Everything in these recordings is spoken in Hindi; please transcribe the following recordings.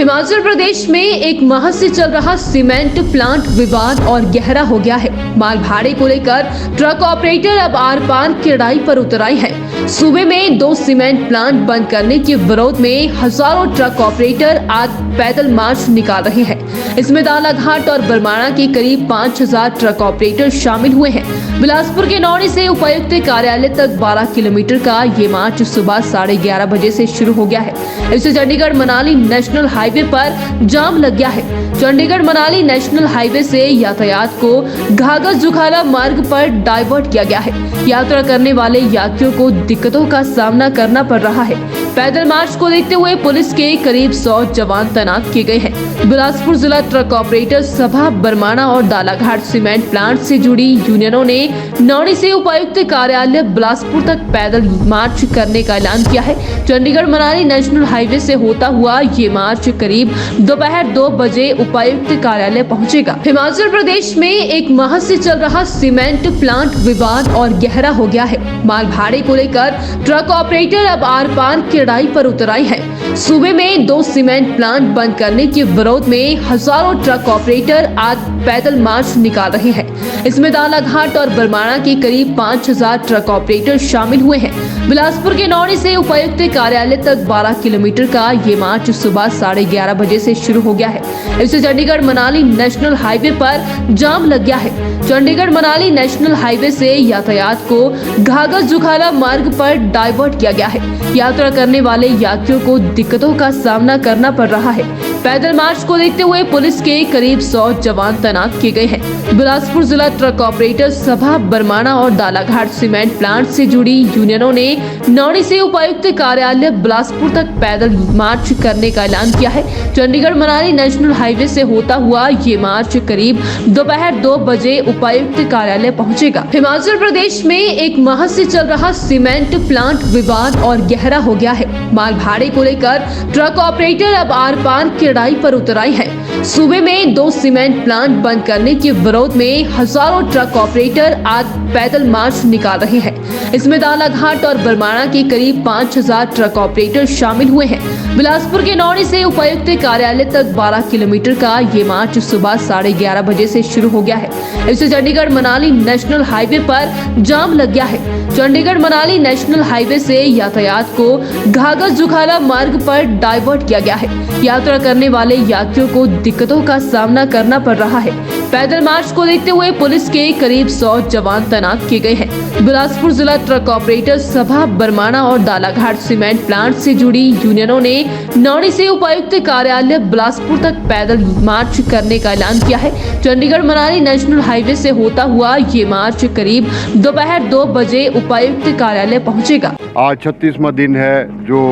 हिमाचल प्रदेश में एक माह से चल रहा सीमेंट प्लांट विवाद और गहरा हो गया है। माल भाड़े को लेकर ट्रक ऑपरेटर अब आर पार की लड़ाई पर उतर आए हैं। सूबे में 2 सीमेंट प्लांट बंद करने के विरोध में हजारों ट्रक ऑपरेटर आज पैदल मार्च निकाल रहे हैं। इसमें दालाघाट और बरमाणा के करीब 5000 ट्रक ऑपरेटर शामिल हुए हैं। बिलासपुर के नौणी से उपायुक्त कार्यालय तक 12 किलोमीटर का ये मार्च सुबह 11:30 बजे से शुरू हो गया है। इससे चंडीगढ़ मनाली नेशनल हाईवे पर जाम लग गया है। चंडीगढ़ मनाली नेशनल हाईवे से यातायात को घाघर जुखाला मार्ग पर डाइवर्ट किया गया है। यात्रा करने वाले यात्रियों को दिक्कतों का सामना करना पड़ रहा है। पैदल मार्च को देखते हुए पुलिस के करीब 100 जवान तैनात किए गए हैं। बिलासपुर जिला ट्रक ऑपरेटर सभा बरमाणा और दालाघाट सीमेंट प्लांट से जुड़ी यूनियनों ने नौणी से उपायुक्त कार्यालय बिलासपुर तक पैदल मार्च करने का ऐलान किया है। चंडीगढ़ मनाली नेशनल हाईवे से होता हुआ ये मार्च करीब दोपहर 2 बजे उपायुक्त कार्यालय पहुंचेगा। हिमाचल प्रदेश में एक माह से चल रहा सीमेंट प्लांट विवाद और गहरा हो गया है। माल भाड़े को लेकर ट्रक ऑपरेटर अब आर पार की लड़ाई पर उतर आए हैं। सूबे में 2 सीमेंट प्लांट बंद करने के विरोध में हजारों ट्रक ऑपरेटर आज पैदल मार्च निकाल रहे हैं। इसमें दालाघाट और बरमाणा के करीब 5000 ट्रक ऑपरेटर शामिल हुए हैं। बिलासपुर के नौणी से उपायुक्त कार्यालय तक 12 किलोमीटर का ये मार्च सुबह 11:30 बजे से शुरू हो गया है। इससे चंडीगढ़ मनाली नेशनल हाईवे पर जाम लग गया है। चंडीगढ़ मनाली नेशनल हाईवे से यातायात को घाघर जुखाला मार्ग पर डाइवर्ट किया गया है। यात्रा करने वाले यात्रियों को दिक्कतों का सामना करना पड़ रहा है। पैदल मार्च को देखते हुए पुलिस के करीब 100 जवान तैनात किए गए हैं। बिलासपुर जिला ट्रक ऑपरेटर सभा बरमाणा और दालाघाट सीमेंट प्लांट से जुड़ी यूनियनों ने नौणी से उपायुक्त कार्यालय बिलासपुर तक पैदल मार्च करने का ऐलान किया है। चंडीगढ़ मनाली नेशनल हाईवे से होता हुआ ये मार्च करीब दोपहर 2 बजे उपायुक्त कार्यालय पहुंचेगा। हिमाचल प्रदेश में एक माह से चल रहा सीमेंट प्लांट विवाद और गहरा हो गया है। माल भाड़े को लेकर ट्रक ऑपरेटर अब आर पार की लड़ाई पर उतर आए हैं। सूबे में 2 सीमेंट प्लांट बंद करने के विरोध में हजारों ट्रक ऑपरेटर आज पैदल मार्च निकाल रहे हैं। इसमें दालाघाट और बरमाणा के करीब 5000 ट्रक ऑपरेटर शामिल हुए हैं। बिलासपुर के नौणी से उपायुक्त कार्यालय तक 12 किलोमीटर का ये मार्च सुबह 11:30 बजे से शुरू हो गया है। इससे चंडीगढ़ मनाली नेशनल हाईवे पर जाम लग गया है। चंडीगढ़ मनाली नेशनल हाईवे से यातायात को घाघर जुखाला मार्ग पर डाइवर्ट किया गया है। यात्रा करने वाले यात्रियों को दिक्कतों का सामना करना पड़ रहा है। पैदल मार्च को देखते हुए पुलिस के करीब 100 जवान तैनात किए गए हैं। बिलासपुर जिला ट्रक ऑपरेटर सभा बरमाणा और दालाघाट सीमेंट प्लांट से जुड़ी यूनियनों ने नौणी से उपायुक्त कार्यालय बिलासपुर तक पैदल मार्च करने का ऐलान किया है। चंडीगढ़ मनाली नेशनल हाईवे से होता हुआ ये मार्च करीब दोपहर 2 बजे उपायुक्त कार्यालय पहुंचेगा। आज 36वां दिन है जो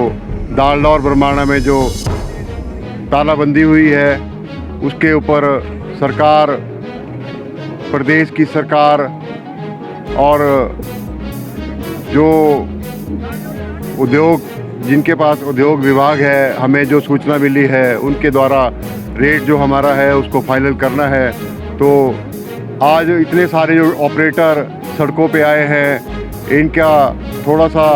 दालडा और बरमाणा में जो तालाबंदी हुई है, उसके ऊपर सरकार, प्रदेश की सरकार और जो उद्योग, जिनके पास उद्योग विभाग है, हमें जो सूचना मिली है उनके द्वारा रेट जो हमारा है उसको फाइनल करना है। तो आज इतने सारे जो ऑपरेटर सड़कों पे आए हैं, इनका थोड़ा सा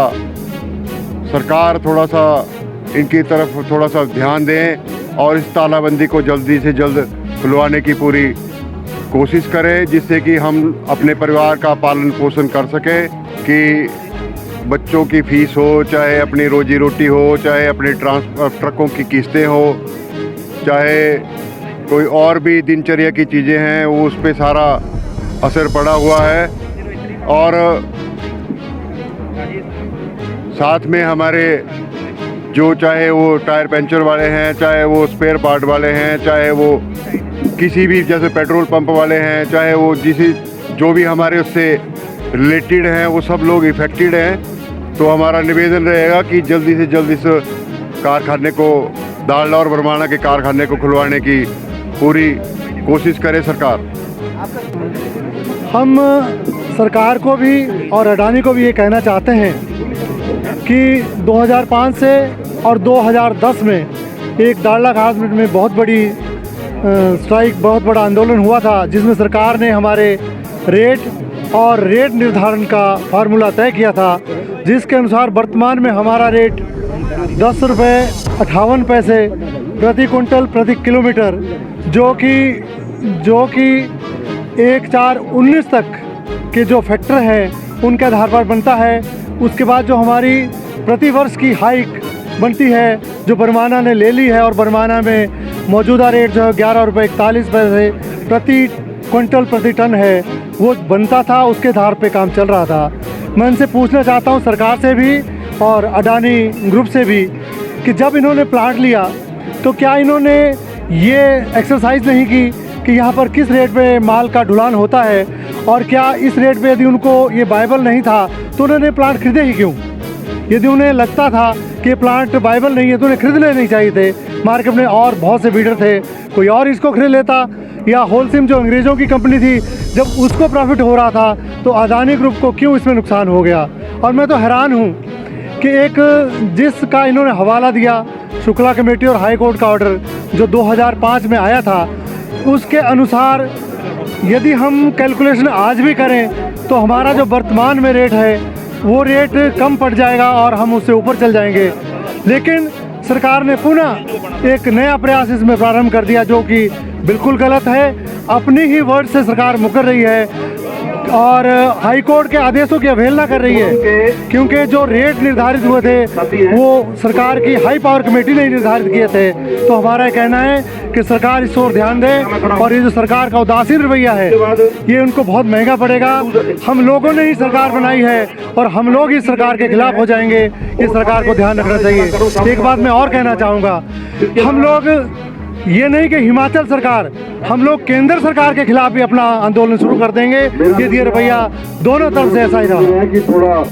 सरकार थोड़ा सा इनकी तरफ थोड़ा सा ध्यान दें और इस तालाबंदी को जल्दी से जल्द खुलवाने की पूरी कोशिश करें, जिससे कि हम अपने परिवार का पालन पोषण कर सकें, कि बच्चों की फीस हो, चाहे अपनी रोजी रोटी हो, चाहे अपने ट्रकों की किस्तें हो, चाहे कोई और भी दिनचर्या की चीज़ें हैं, वो उस पर सारा असर पड़ा हुआ है। और साथ में हमारे जो चाहे वो टायर पंचर वाले हैं, चाहे वो स्पेयर पार्ट वाले हैं, चाहे वो किसी भी जैसे पेट्रोल पंप वाले हैं, चाहे वो जो भी हमारे उससे रिलेटेड हैं, वो सब लोग इफ़ेक्टेड हैं। तो हमारा निवेदन रहेगा कि जल्दी से जल्दी इस कारखाने को, दालडा और बरमाणा के कारखाने को खुलवाने की पूरी कोशिश करे सरकार। हम सरकार को भी और अडानी को भी ये कहना चाहते हैं कि 2005 से और 2010 में एक दालडाघाट में बहुत बड़ी स्ट्राइक, बहुत बड़ा आंदोलन हुआ था, जिसमें सरकार ने हमारे रेट और रेट निर्धारण का फार्मूला तय किया था, जिसके अनुसार वर्तमान में हमारा रेट 10 रुपये 58 पैसे प्रति कुंटल प्रति किलोमीटर, जो कि 1/4/19 तक के जो फैक्टर हैं उनके आधार पर बनता है। उसके बाद जो हमारी प्रति वर्ष की हाइक बनती है, जो बरमाना ने ले ली है, और बरमाना में मौजूदा रेट जो है 11 रुपये 41 पैसे प्रति क्विंटल प्रति टन है, वो बनता था, उसके आधार पे काम चल रहा था। मैं इनसे पूछना चाहता हूँ, सरकार से भी और अडानी ग्रुप से भी, कि जब इन्होंने प्लांट लिया तो क्या इन्होंने ये एक्सरसाइज नहीं की कि यहाँ पर किस रेट पे माल का ढुलान होता है, और क्या इस रेट पे यदि उनको ये वायबल नहीं था तो उन्होंने प्लांट खरीदे ही क्यों? यदि उन्हें लगता था कि प्लांट वायबल नहीं है तो उन्हें खरीदने नहीं चाहिए थे। मार्केट में और बहुत से बीडर थे, कोई और इसको खरीद लेता, या होलसिम जो अंग्रेज़ों की कंपनी थी, जब उसको प्रॉफिट हो रहा था तो अडानी ग्रुप को क्यों इसमें नुकसान हो गया? और मैं तो हैरान हूँ कि एक जिसका इन्होंने हवाला दिया, शुक्ला कमेटी और हाई कोर्ट का ऑर्डर जो 2005 में आया था, उसके अनुसार यदि हम कैलकुलेशन आज भी करें तो हमारा जो वर्तमान में रेट है वो रेट कम पड़ जाएगा और हम उससे ऊपर चल जाएंगे। लेकिन सरकार ने पुनः एक नया प्रयास इसमें प्रारंभ कर दिया, जो कि बिल्कुल गलत है। अपनी ही वर्ड से सरकार मुकर रही है और हाई कोर्ट के आदेशों की अवहेलना कर रही है, क्योंकि जो रेट निर्धारित हुए थे वो सरकार की हाई पावर कमेटी ने निर्धारित किए थे। तो हमारा कहना है कि सरकार इस ओर ध्यान दे, और ये जो सरकार का उदासीन रवैया है ये उनको बहुत महंगा पड़ेगा। हम लोगों ने ही सरकार बनाई है और हम लोग इस सरकार के खिलाफ हो जाएंगे। इस सरकार को ध्यान रखना चाहिए। एक बात मैं और कहना चाहूँगा, हम लोग ये नहीं कि हिमाचल सरकार, हम लोग केंद्र सरकार के खिलाफ भी अपना आंदोलन शुरू कर देंगे यदि ये रवैया दोनों तरफ से ऐसा ही रहा।